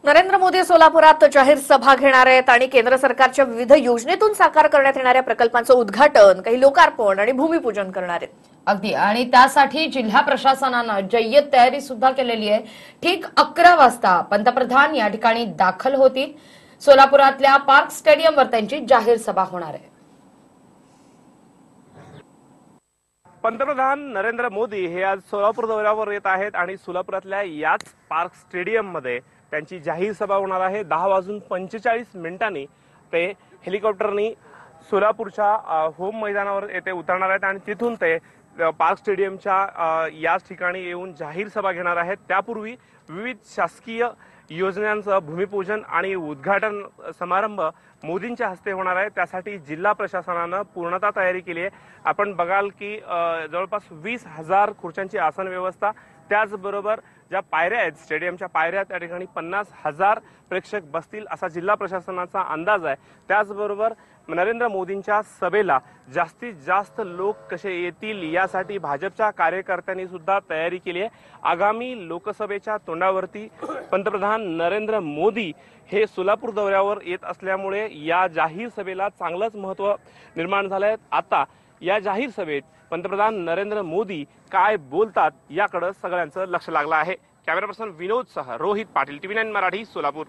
नरेंद्र मोदी सोलापुरात जाहीर सभा घेणार आहेत आणि केंद्र सरकारच्या विविध योजनेतून साकार करण्यात येणाऱ्या प्रकल्पांचं उद्घाटन, काही लोकार्पण आणि भूमिपूजन करणार आहेत. अगदी, आणि त्यासाठी जिल्हा प्रशासनानं जय्यत तयारी सुद्धा केलेली आहे. ठीक 11 वाजता पंतप्रधान या ठिकाणी दाखल होतील. सोलापुरातल्या पार्क स्टेडियमवर त्यांची जाहीर सभा होणार आहे. पंतप्रधान नरेंद्र मोदी हे आज सोलापूर दौऱ्यावर येत आहेत आणि सोलापुरातल्या याच पार्क स्टेडियम मध्ये त्यांची जाहीर सभा होणार आहे. 10:45 ते हेलिकॉप्टरनी सोलापूरच्या होम मैदानावर येथे उतरणार आहेत आणि तिथून ते पार्क स्टेडियमच्या याच ठिकाणी येऊन जाहीर सभा घेणार आहेत. त्यापूर्वी विविध शासकीय योजनांचं भूमिपूजन आणि उद्घाटन समारंभ मोदींच्या हस्ते होणार आहे. त्यासाठी जिल्हा प्रशासनानं पूर्णतः तयारी केली आहे. आपण बघाल की जवळपास 20,000 खुर्च्यांची आसन व्यवस्था, त्याचबरोबर ज्या पायऱ्या आहेत स्टेडियमच्या पायऱ्या, त्या ठिकाणी 50,000 प्रेक्षक बसतील असा जिल्हा प्रशासनाचा अंदाज आहे. त्याचबरोबर नरेंद्र मोदींच्या सभेला जास्तीत जास्त लोक कसे येतील यासाठी भाजपच्या कार्यकर्त्यांनी सुद्धा तयारी केली आहे. आगामी लोकसभेच्या तोंडावरती पंतप्रधान नरेंद्र मोदी हे सोलापूर दौऱ्यावर येत असल्यामुळे या जाहीर सभेला चांगलंच महत्त्व निर्माण झालंय. आता या जाहीर सभेत पंतप्रधान नरेंद्र मोदी काय बोलतात याकडे सगळ्यांचं लक्ष लागलं आहे. कॅमेरा पर्सन विनोद सह रोहित पाटील, TV9 मराठी, सोलापूर.